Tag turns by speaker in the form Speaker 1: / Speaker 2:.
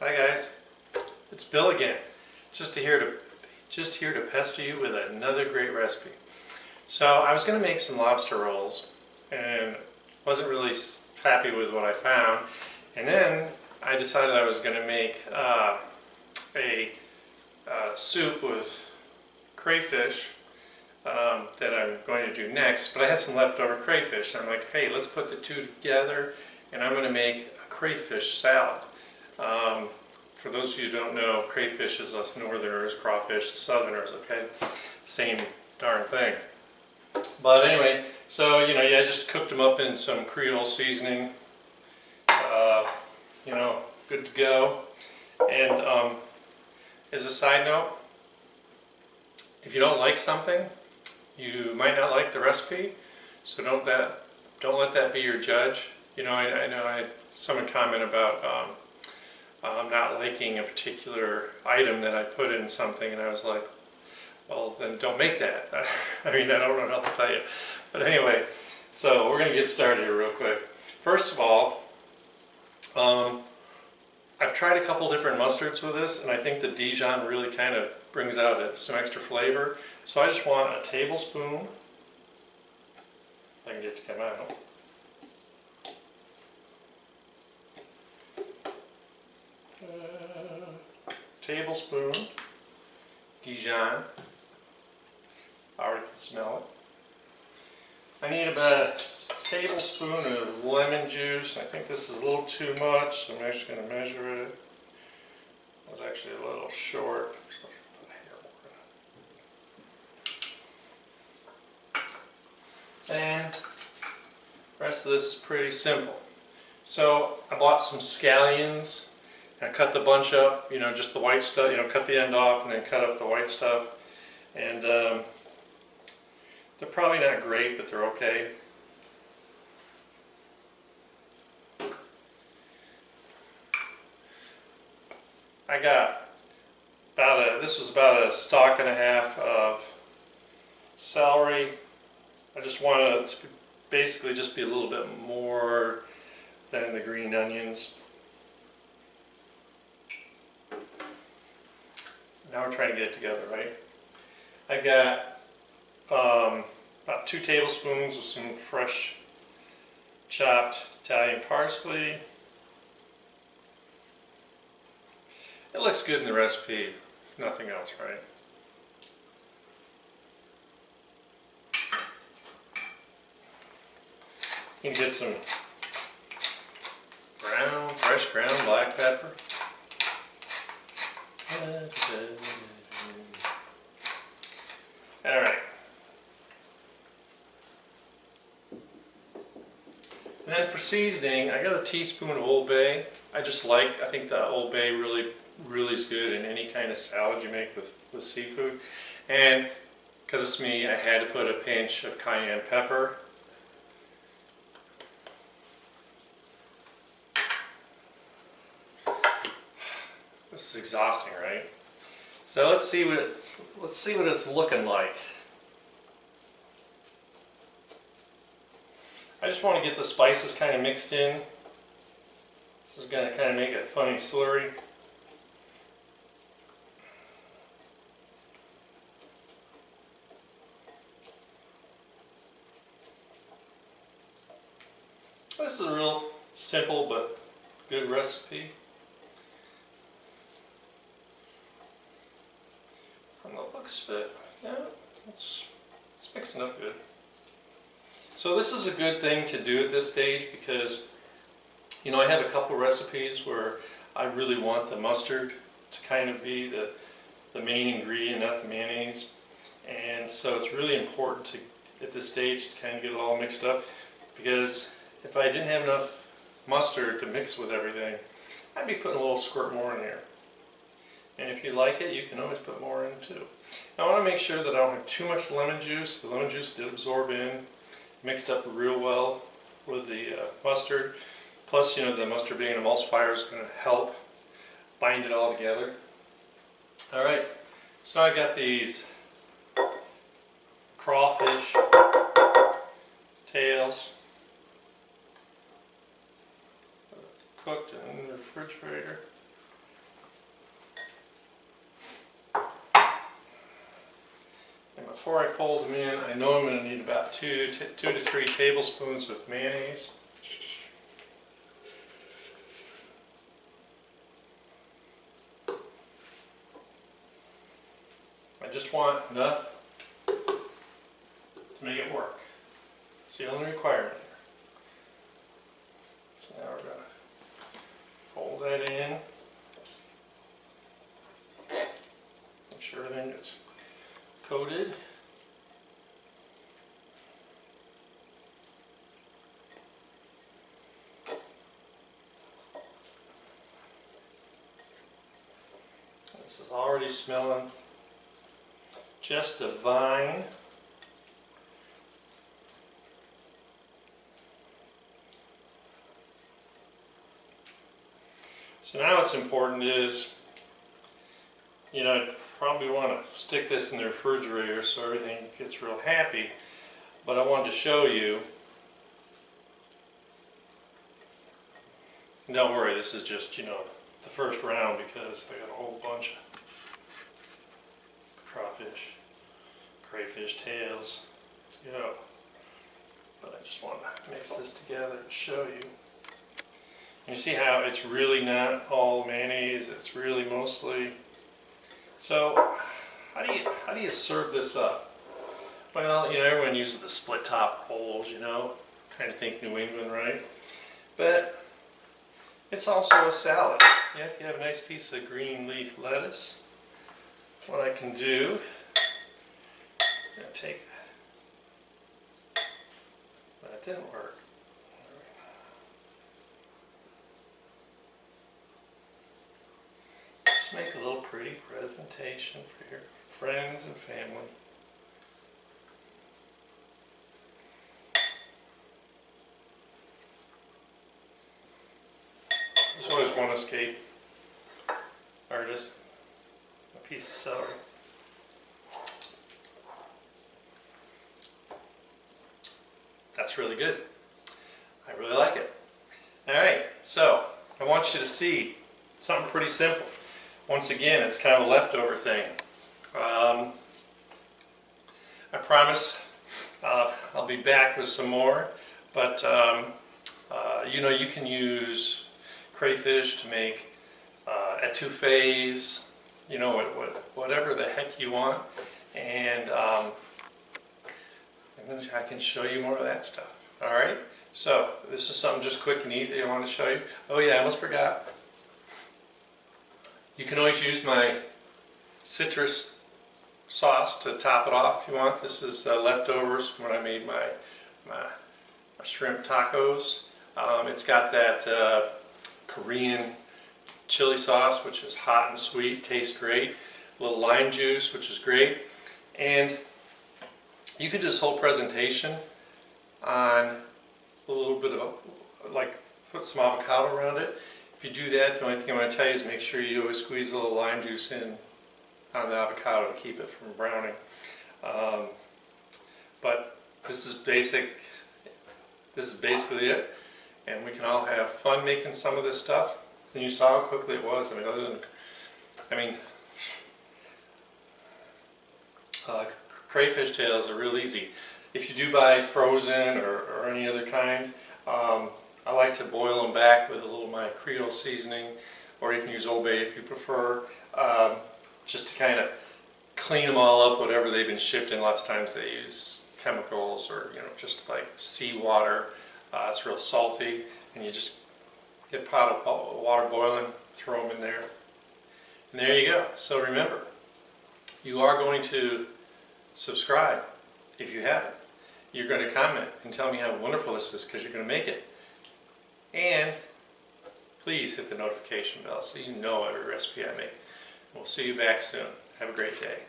Speaker 1: Hi guys, it's Bill again. Just here to pester you with another great recipe. So I was going to make some lobster rolls and wasn't really happy with what I found. And then I decided I was going to make a soup with crayfish that I'm going to do next. But I had some leftover crayfish. And I'm like, hey, let's put the two together and I'm going to make a crayfish salad. For those of you who don't know, crayfish is us northerners, crawfish southerners, okay? Same darn thing. But anyway, so, I just cooked them up in some Creole seasoning, good to go. And as a side note, if you don't like something, you might not like the recipe, so don't let that be your judge. I know I had someone comment about not liking a particular item that I put in something, and I was like, well, then don't make that. I don't know what else to tell you. But anyway, so we're going to get started here real quick. First of all, I've tried a couple different mustards with this, and I think the Dijon really kind of brings out some extra flavor. So I just want a tablespoon, if I can get it to come out. Tablespoon Dijon. I already can smell it. I need about a tablespoon of lemon juice. I think this is a little too much, so I'm actually going to measure it. It was actually a little short. So and the rest of this is pretty simple. So I bought some scallions. I cut the bunch up, just the white stuff, cut the end off and then cut up the white stuff. And they're probably not great, but they're okay. I got this was about a stalk and a half of celery. I just wanted it to basically just be a little bit more than the green onions. Now we're trying to get it together, right? I got about 2 tablespoons of some fresh chopped Italian parsley. It looks good in the recipe, if nothing else, right? You can get some fresh ground black pepper. Alright. And then for seasoning, I got a teaspoon of Old Bay. I think the Old Bay really is good in any kind of salad you make with seafood. And because it's me, I had to put a pinch of cayenne pepper. This is exhausting, right? So let's see what it's looking like. I just want to get the spices kind of mixed in. This is going to kind of make a funny slurry. This is a real simple but good recipe. From the looks of it, yeah, it's mixing up good. So this is a good thing to do at this stage because, I have a couple recipes where I really want the mustard to kind of be the main ingredient, not the mayonnaise. And so it's really important at this stage to kind of get it all mixed up, because if I didn't have enough mustard to mix with everything, I'd be putting a little squirt more in there. And if you like it, you can always put more in too. Now I want to make sure that I don't have too much lemon juice. The lemon juice did absorb in, mixed up real well with the mustard. Plus, the mustard being an emulsifier is going to help bind it all together. Alright, so I got these crawfish tails cooked in the refrigerator. before I fold them in, I know I'm going to need about 2 to 3 tablespoons of mayonnaise. I just want enough to make it work. It's the only requirement here. So now we're going to fold that in. Make sure everything gets coated. This is already smelling just divine. So now what's important is, you know, I'd probably want to stick this in the refrigerator so everything gets real happy, but I wanted to show you. And don't worry, this is just, you know, the first round because I got a whole bunch of crawfish, crayfish tails to go. But I just want to mix this together and show you. You see how it's really not all mayonnaise, it's really mostly. So how do you serve this up? Well, you know, everyone uses the split top bowls, you know, kind of think New England, right? But it's also a salad. Yeah, if you have a nice piece of green leaf lettuce, what I can do, I'm going to take, that didn't work. Just make a little pretty presentation for your friends and family. There's always one escape artist, a piece of celery. That's really good. I really like it. Alright, so I want you to see something pretty simple. Once again, it's kind of a leftover thing. I promise I'll be back with some more, but you know, you can use crayfish to make etouffees, you know, whatever the heck you want, and I can show you more of that stuff. Alright, so this is something just quick and easy I want to show you. Oh yeah, I almost forgot. You can always use my citrus sauce to top it off if you want. This is leftovers from when I made my shrimp tacos. It's got that Korean chili sauce, which is hot and sweet, tastes great. A little lime juice, which is great. And you could do this whole presentation on a little bit of, like, put some avocado around it. If you do that, the only thing I want to tell you is make sure you always squeeze a little lime juice in on the avocado to keep it from browning. But this is basic. This is basically it, and we can all have fun making some of this stuff. And you saw how quickly it was. Crayfish tails are real easy. If you do buy frozen or any other kind, I like to boil them back with a little of my Creole seasoning, or you can use Old Bay if you prefer, just to kind of clean them all up, whatever they've been shipped in. Lots of times they use chemicals or, you know, just like seawater. It's real salty, and you just get a pot of water boiling, throw them in there, and there you go. So remember, you are going to subscribe if you haven't. You're going to comment and tell me how wonderful this is because you're going to make it. And please hit the notification bell so you know every recipe I make. We'll see you back soon. Have a great day.